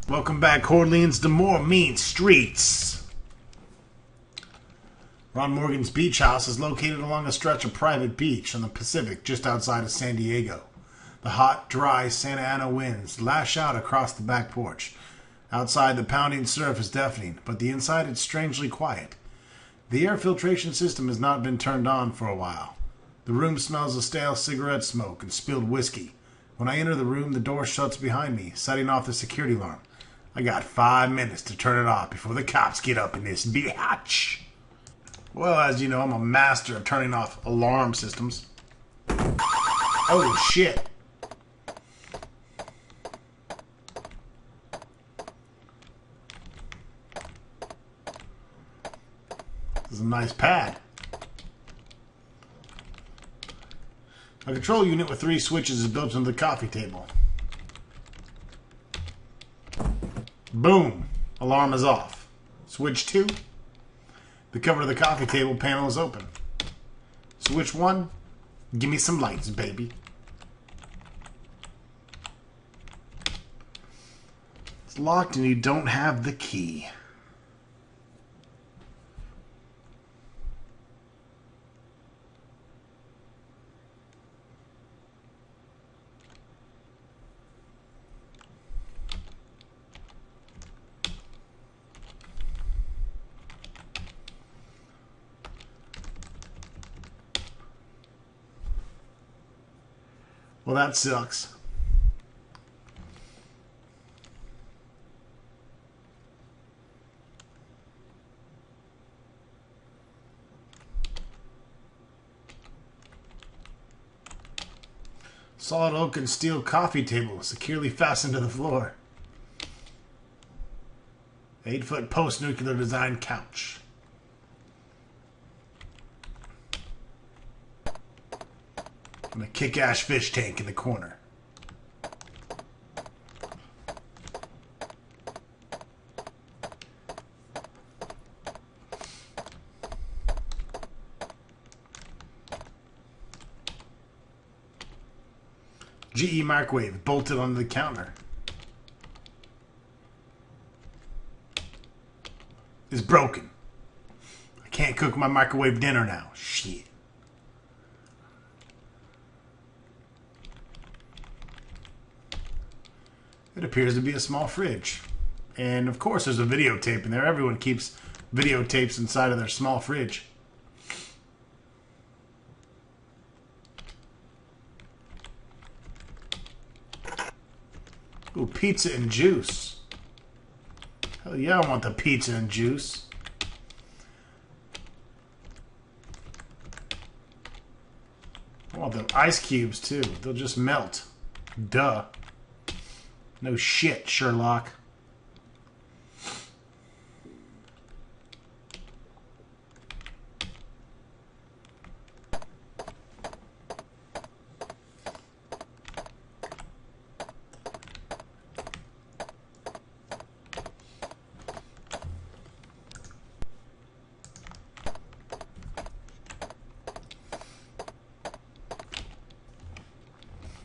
Welcome back, Horleans, to more mean streets. Ron Morgan's beach house is located along a stretch of private beach on the Pacific just outside of San Diego. The hot, dry Santa Ana winds lash out across the back porch. Outside, the pounding surf is deafening, but the inside it's strangely quiet. The air filtration system has not been turned on for a while. The room smells of stale cigarette smoke and spilled whiskey. When I enter the room, the door shuts behind me, setting off the security alarm. I got 5 minutes to turn it off before the cops get up in this bitch. Well, as you know, I'm a master of turning off alarm systems. Oh, shit. This is a nice pad. A control unit with 3 switches is built into the coffee table. Boom. Alarm is off. Switch 2. The cover of the coffee table panel is open. Switch 1. Give me some lights, baby. It's locked and you don't have the key. Well, that sucks. Solid oak and steel coffee table securely fastened to the floor. 8-foot post-nuclear design couch. And a kick-ass fish tank in the corner. GE microwave bolted onto the counter. It's broken. I can't cook my microwave dinner now. Shit. It appears to be a small fridge. And of course there's a videotape in there. Everyone keeps videotapes inside of their small fridge. Ooh, pizza and juice. Hell yeah, I want the pizza and juice. I want the ice cubes too. They'll just melt. Duh. No shit, Sherlock.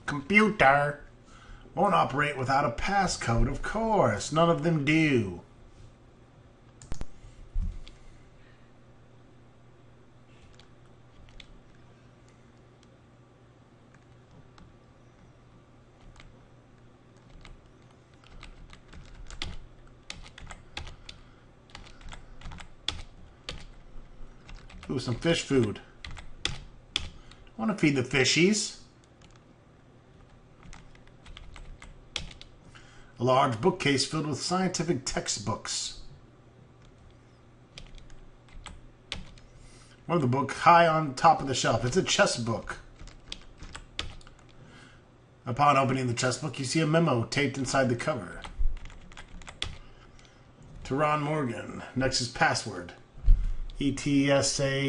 Computer. Won't operate without a passcode, of course. None of them do. Ooh, some fish food. I want to feed the fishies. A large bookcase filled with scientific textbooks. One of the books high on top of the shelf. It's a chess book. Upon opening the chess book, you see a memo taped inside the cover. To Ron Morgan. Next is password. ETSALMATE.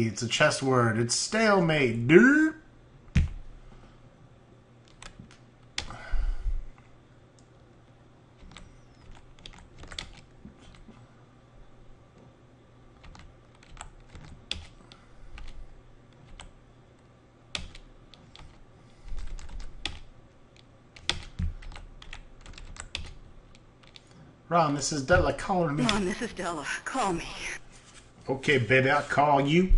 It's a chess word. It's stalemate, dude. Ron, this is Della calling me. Ron, this is Della. Call me. Okay, baby, I'll call you.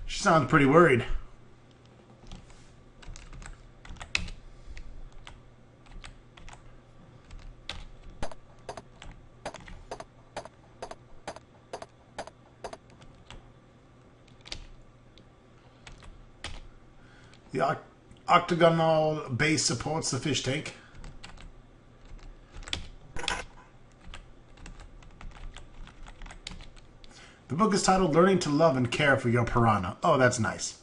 She sounds pretty worried. The octagonal base supports the fish tank. The book is titled Learning to Love and Care for Your Piranha. Oh, that's nice.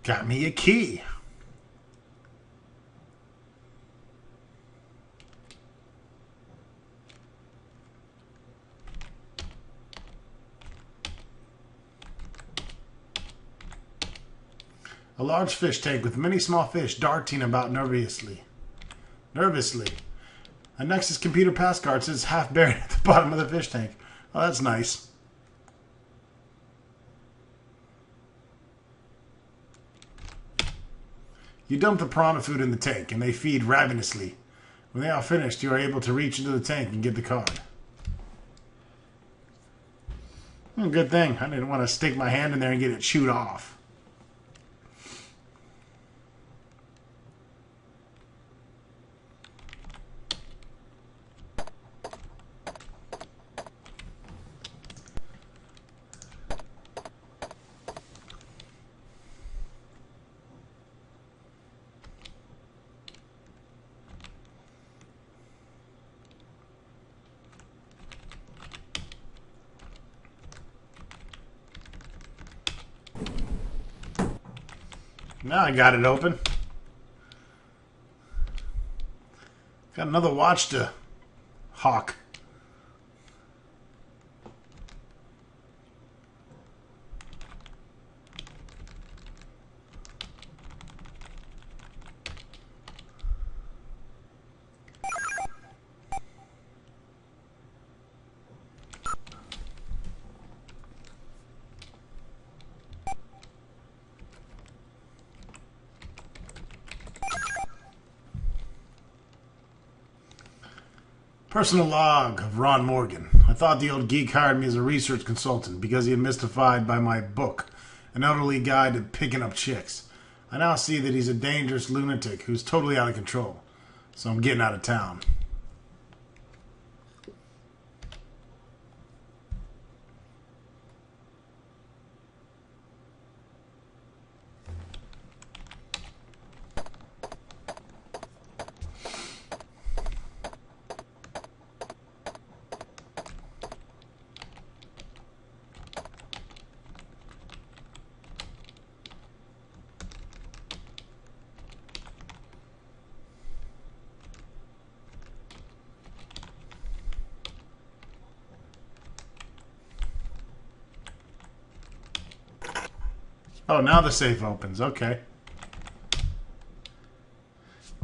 Got me a key. A large fish tank with many small fish darting about nervously. A Nexus computer pass card sits half buried at the bottom of the fish tank. Oh, that's nice. You dump the piranha food in the tank, and they feed ravenously. When they are finished, you are able to reach into the tank and get the card. Good thing. I didn't want to stick my hand in there and get it chewed off. Now I got it open. Got another watch to hawk. Personal log of Ron Morgan. I thought the old geek hired me as a research consultant because he had mystified by my book, An Elderly Guide to Picking Up Chicks. I now see that he's a dangerous lunatic who's totally out of control. So I'm getting out of town. Oh, now the safe opens. Okay.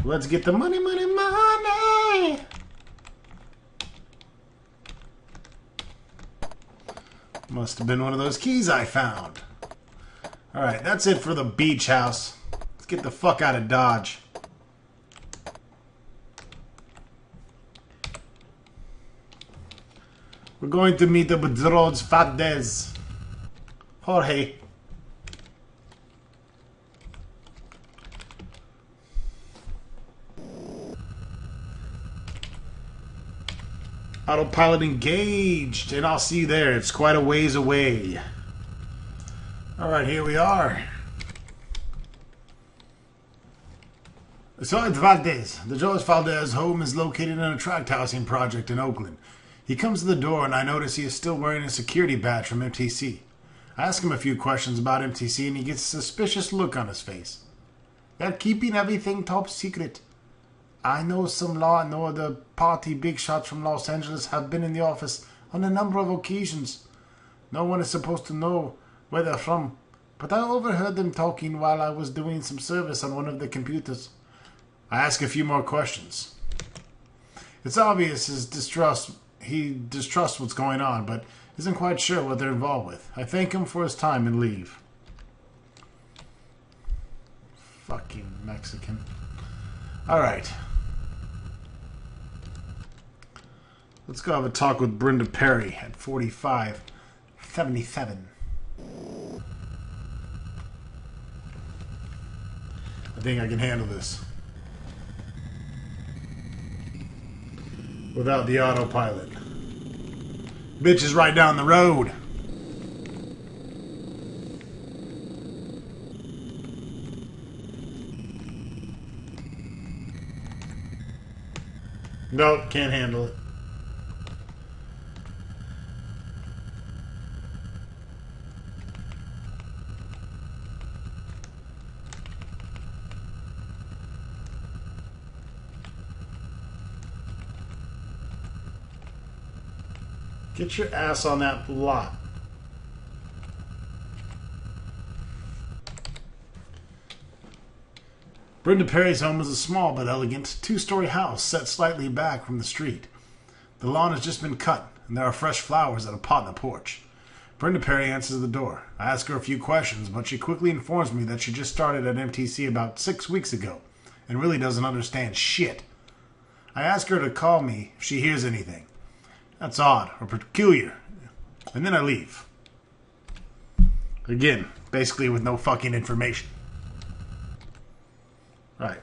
Let's get the money, money, money! Must have been one of those keys I found. Alright, that's it for the beach house. Let's get the fuck out of Dodge. We're going to meet up with Drones Fadez. Jorge. Autopilot engaged, and I'll see you there. It's quite a ways away. Alright, here we are. So it's Valdez. The George Valdez home is located in a tract housing project in Oakland. He comes to the door, and I notice he is still wearing a security badge from MTC. I ask him a few questions about MTC, and he gets a suspicious look on his face. They're keeping everything top secret. I know some law and order party big shots from Los Angeles have been in the office on a number of occasions. No one is supposed to know where they're from, but I overheard them talking while I was doing some service on one of the computers. I ask a few more questions. It's obvious he distrusts what's going on, but isn't quite sure what they're involved with. I thank him for his time and leave. Fucking Mexican. Alright. Let's go have a talk with Brenda Perry at 4577. I think I can handle this. Without the autopilot. Bitch is right down the road. Nope, can't handle it. Get your ass on that lot. Brenda Perry's home is a small but elegant two-story house set slightly back from the street. The lawn has just been cut, and there are fresh flowers in a pot in the porch. Brenda Perry answers the door. I ask her a few questions, but she quickly informs me that she just started at MTC about 6 weeks ago and really doesn't understand shit. I ask her to call me if she hears anything. That's odd or peculiar. And then I leave. Again, basically with no fucking information. Right.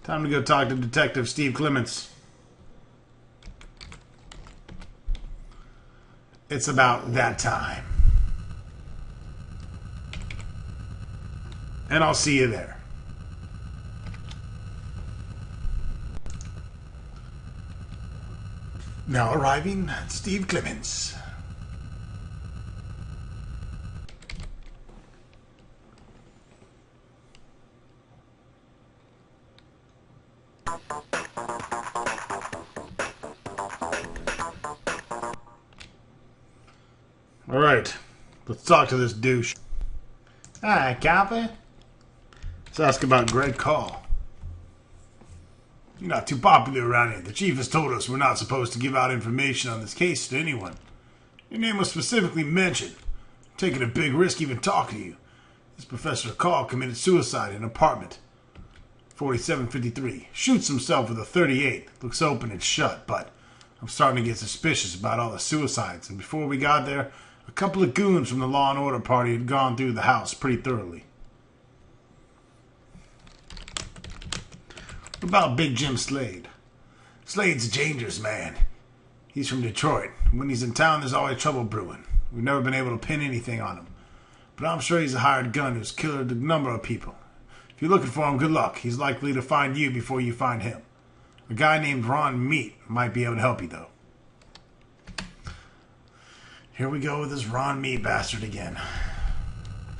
Time to go talk to Detective Steve Clements. It's about that time. And I'll see you there. Now arriving, Steve Clements. All right, let's talk to this douche. Hi, copy. Let's ask about Greg Call. You're not too popular around here. The chief has told us we're not supposed to give out information on this case to anyone. Your name was specifically mentioned. I'm taking a big risk even talking to you. This Professor Call committed suicide in an apartment. 4753. Shoots himself with a .38. Looks open and shut, but I'm starting to get suspicious about all the suicides. And before we got there, a couple of goons from the Law and Order party had gone through the house pretty thoroughly. What about Big Jim Slade? Slade's a dangerous man. He's from Detroit. When he's in town, there's always trouble brewing. We've never been able to pin anything on him. But I'm sure he's a hired gun who's killed a number of people. If you're looking for him, good luck. He's likely to find you before you find him. A guy named Ron Meat might be able to help you, though. Here we go with this Ron Meat bastard again.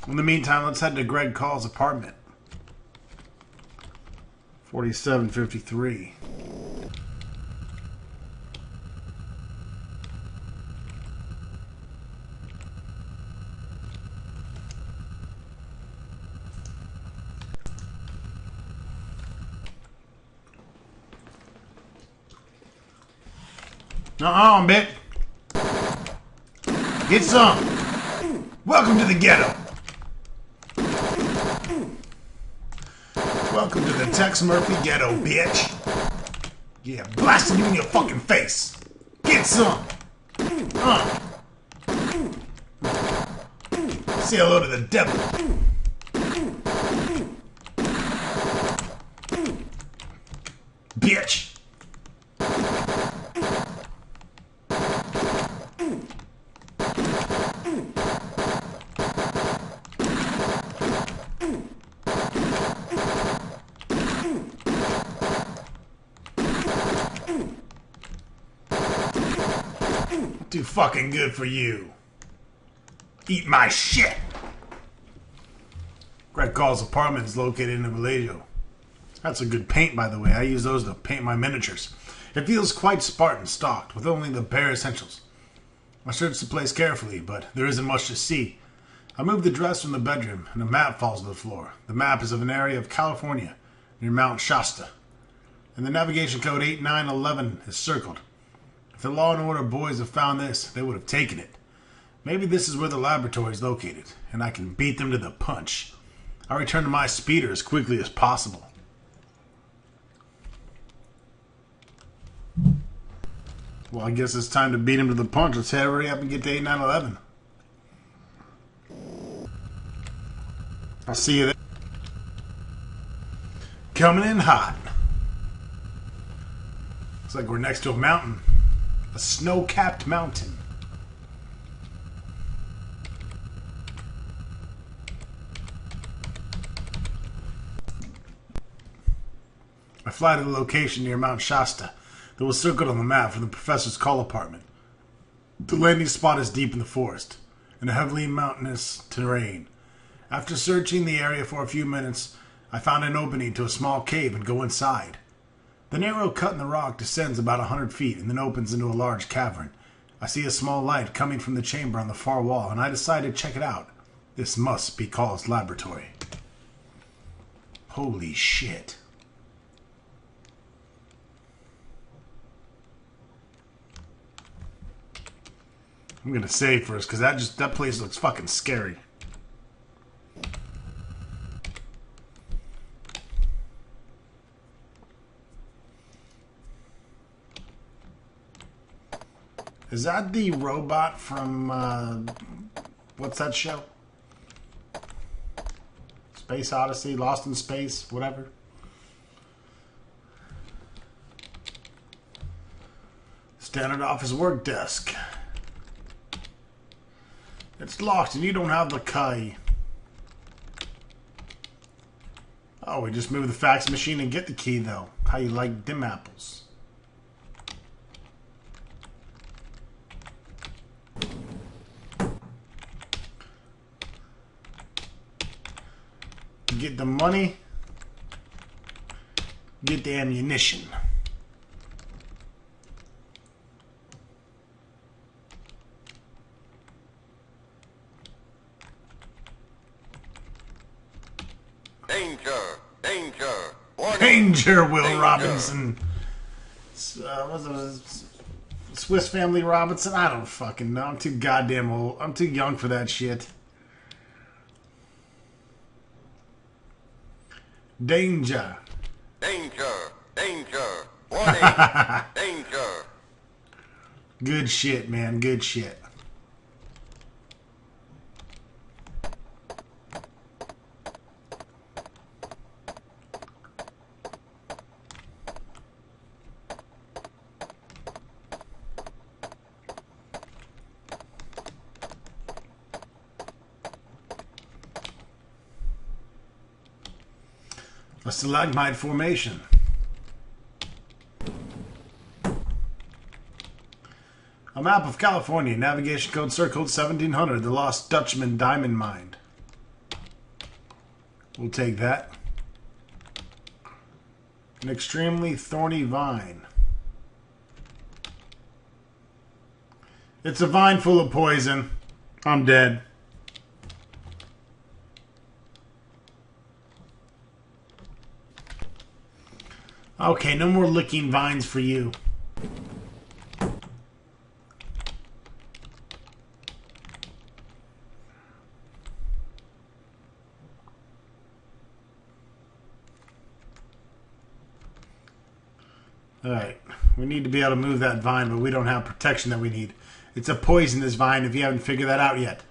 In the meantime, let's head to Greg Call's apartment. 4753. Nuh-uh, bitch. Get some. Welcome to the ghetto. Welcome to the Tex Murphy ghetto, bitch. Yeah, blasting you in your fucking face. Get some. Say hello to the devil. Bitch. Too fucking good for you. Eat my shit. Greg Call's apartment is located in Vallejo. That's a good paint, by the way. I use those to paint my miniatures. It feels quite Spartan stocked, with only the bare essentials. I searched the place carefully, but there isn't much to see. I moved the dress from the bedroom, and a map falls to the floor. The map is of an area of California, near Mount Shasta. And the navigation code 8911 is circled. If the Law and Order boys have found this, they would have taken it. Maybe this is where the laboratory is located, and I can beat them to the punch. I'll return to my speeder as quickly as possible. Well, I guess it's time to beat him to the punch. Let's hurry up and get to 8911. I'll see you there. Coming in hot. Looks like we're next to a mountain. A snow-capped mountain. I fly to the location near Mount Shasta that was circled on the map from the professor's call apartment. The landing spot is deep in the forest, in a heavily mountainous terrain. After searching the area for a few minutes, I found an opening to a small cave and go inside. The narrow cut in the rock descends about 100 feet and then opens into a large cavern. I see a small light coming from the chamber on the far wall, and I decide to check it out. This must be Call's laboratory. Holy shit. I'm gonna save first, because that place looks fucking scary. Is that the robot from, what's that show? Space Odyssey, Lost in Space, whatever. Standard office work desk. It's locked and you don't have the key. Oh, we just move the fax machine and get the key, though. How you like dim apples? Get the money. Get the ammunition. Danger! Danger! Warning. Danger, Will Danger. Robinson. What's it? Swiss Family Robinson? I don't fucking know. I'm too goddamn old. I'm too young for that shit. Danger. Danger! Danger! Warning! Danger! Good shit, man. Good shit. A stalagmite formation. A map of California, navigation code circled 1700, the Lost Dutchman diamond mine. We'll take that. An extremely thorny vine. It's a vine full of poison. I'm dead. Okay, no more licking vines for you. Alright, we need to be able to move that vine, but we don't have protection that we need. It's a poisonous vine if you haven't figured that out yet.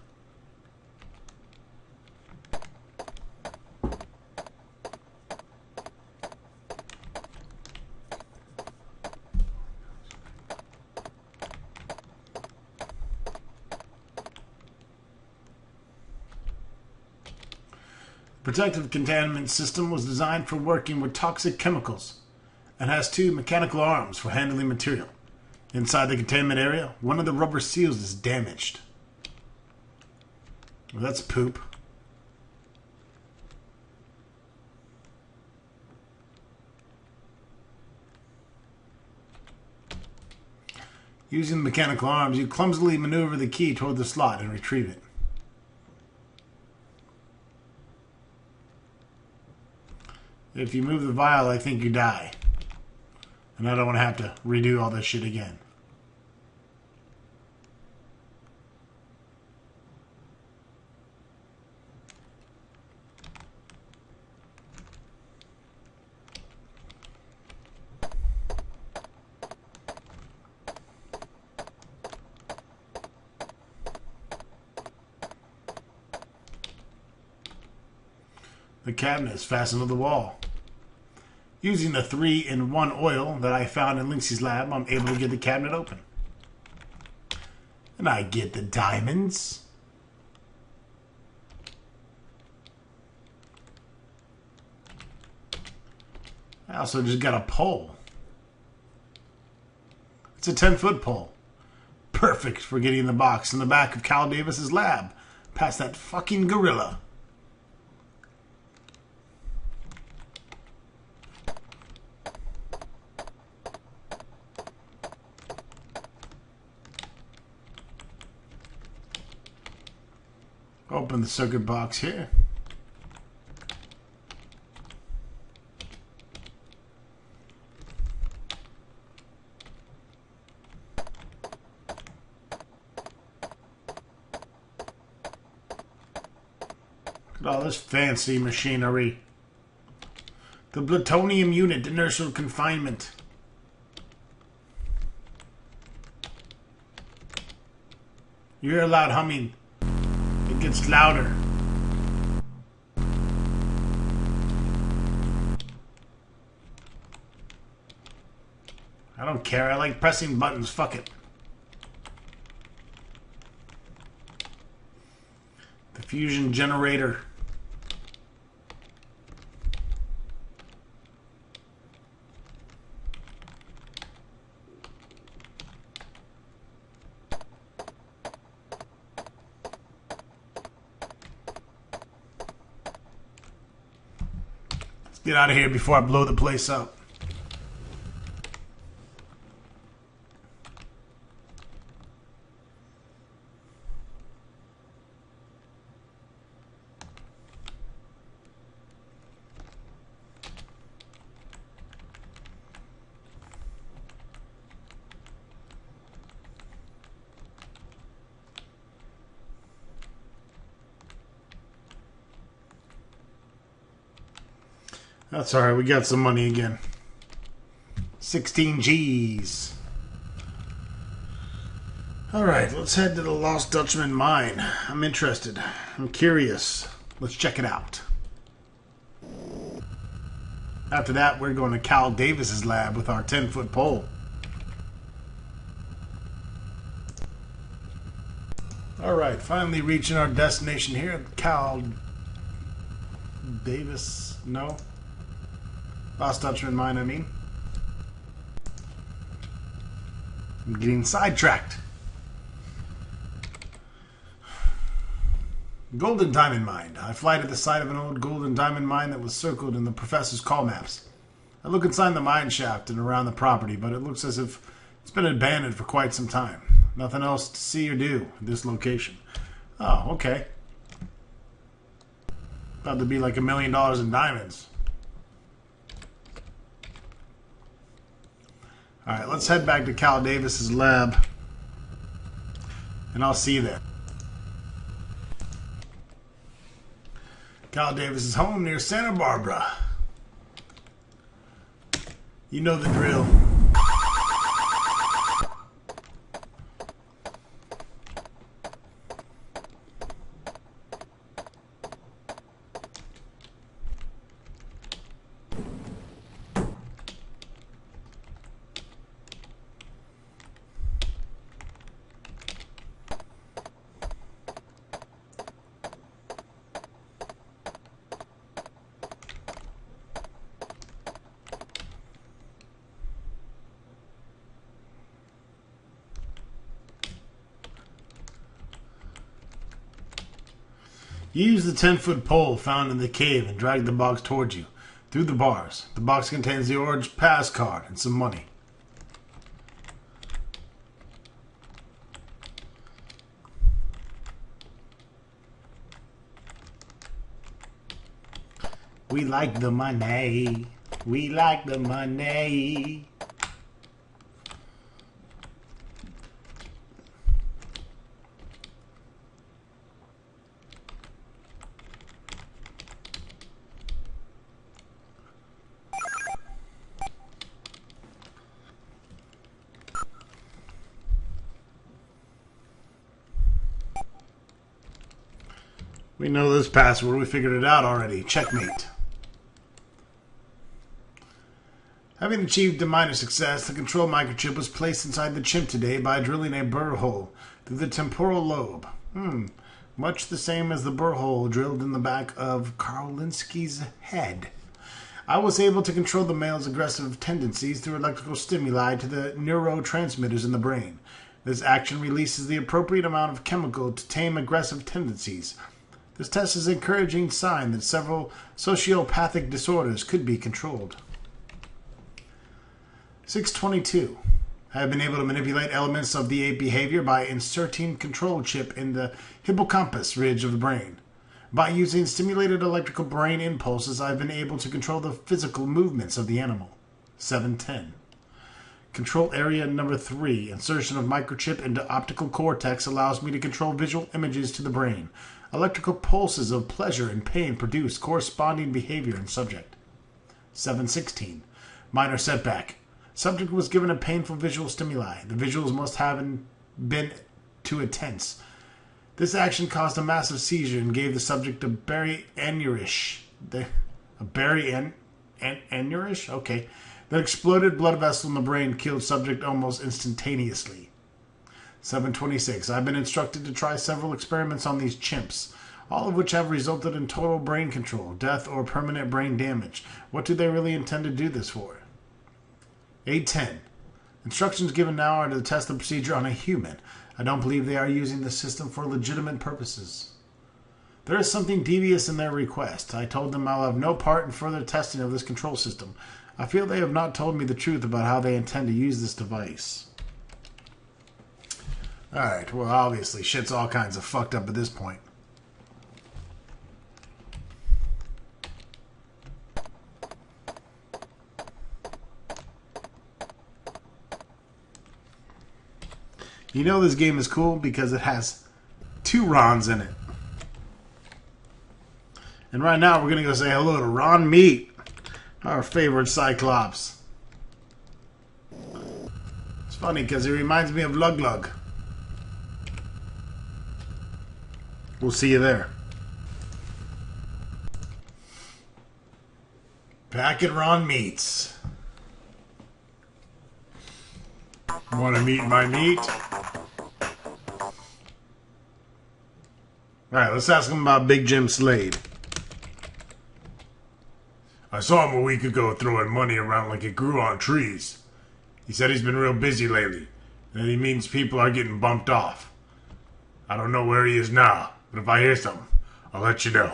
Protective containment system was designed for working with toxic chemicals and has 2 mechanical arms for handling material. Inside the containment area, one of the rubber seals is damaged. Well, that's poop. Using the mechanical arms, you clumsily maneuver the key toward the slot and retrieve it. If you move the vial, I think you die. And I don't want to have to redo all this shit again. The cabinet is fastened to the wall. Using the 3-in-1 oil that I found in Lynxie's lab, I'm able to get the cabinet open. And I get the diamonds. I also just got a pole. It's a 10-foot pole. Perfect for getting the box in the back of Cal Davis's lab, past that fucking gorilla. Open the circuit box here. Look at all this fancy machinery. The plutonium unit, inertial confinement. You hear a loud humming. It gets louder. I don't care. I like pressing buttons. Fuck it. The fusion generator. Get out of here before I blow the place up. That's alright, we got some money again. 16 G's. Alright, let's head to the Lost Dutchman mine. I'm interested. I'm curious. Let's check it out. After that, we're going to Cal Davis's lab with our 10-foot pole. Alright, finally reaching our destination here at Cal Davis. No? Lost Dutchman mine, I mean. I'm getting sidetracked. Golden Diamond Mine. I fly to the site of an old golden diamond mine that was circled in the professor's call maps. I look inside the mine shaft and around the property, but it looks as if it's been abandoned for quite some time. Nothing else to see or do at this location. Oh, okay. About to be like $1 million in diamonds. Alright, let's head back to Cal Davis's lab. And I'll see you there. Cal Davis's home near Santa Barbara. You know the drill. Use the 10-foot pole found in the cave and drag the box towards you. Through the bars. The box contains the orange pass card and some money. We like the money. We like the money. We know this password. We figured it out already. Checkmate. Having achieved a minor success, the control microchip was placed inside the chimp today by drilling a burr hole through the temporal lobe. Much the same as the burr hole drilled in the back of Karlinski's head. I was able to control the male's aggressive tendencies through electrical stimuli to the neurotransmitters in the brain. This action releases the appropriate amount of chemical to tame aggressive tendencies. This test is an encouraging sign that several sociopathic disorders could be controlled. 622. I have been able to manipulate elements of the ape behavior by inserting control chip in the hippocampus ridge of the brain. By using stimulated electrical brain impulses, I've been able to control the physical movements of the animal. 710. Control area number 3. Insertion of microchip into optical cortex allows me to control visual images to the brain. Electrical pulses of pleasure and pain produce corresponding behavior in subject. 716. Minor setback. Subject was given a painful visual stimuli. The visuals must have been too intense. This action caused a massive seizure and gave the subject a berry aneurysm. Aneurysm? Okay. The exploded blood vessel in the brain killed subject almost instantaneously. 726. I've been instructed to try several experiments on these chimps, all of which have resulted in total brain control, death, or permanent brain damage. What do they really intend to do this for? 810. Instructions given now are to test the procedure on a human. I don't believe they are using the system for legitimate purposes. There is something devious in their request. I told them I'll have no part in further testing of this control system. I feel they have not told me the truth about how they intend to use this device. Alright, well obviously shit's all kinds of fucked up at this point. You know this game is cool because it has 2 Rons in it. And right now we're going to go say hello to Ron Meat, our favorite Cyclops. It's funny because he reminds me of Lug Lug. We'll see you there. Back at Ron Meats. Want to meet my meat? Alright, let's ask him about Big Jim Slade. I saw him a week ago throwing money around like it grew on trees. He said he's been real busy lately, and he means people are getting bumped off. I don't know where he is now, but if I hear something, I'll let you know.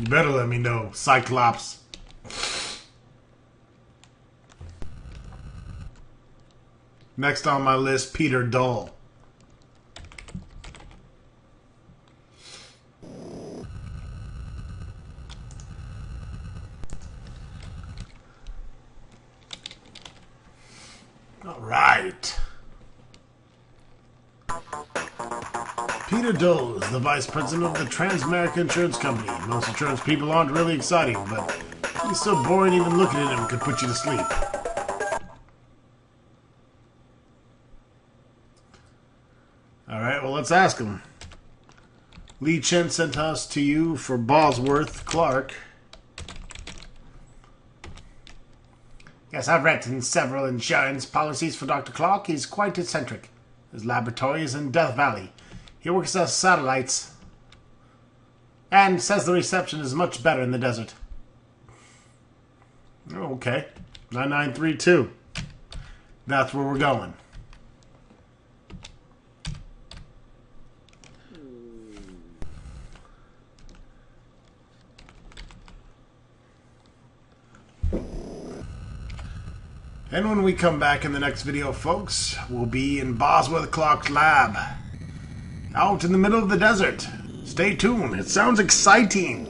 You better let me know, Cyclops. Next on my list, Peter Dull. All right. Peter Dull is the vice president of the Transamerica Insurance Company. Most insurance people aren't really exciting, but he's so boring even looking at him could put you to sleep. Alright, well let's ask him. Lee Chen sent us to you for Bosworth Clark. Yes, I've written several insurance policies for Dr. Clark. He's quite eccentric. His laboratory is in Death Valley. He works as satellites and says the reception is much better in the desert. Oh, okay. 9932. That's where we're going. And when we come back in the next video, folks, we'll be in Bosworth Clark's lab. Out in the middle of the desert. Stay tuned. It sounds exciting.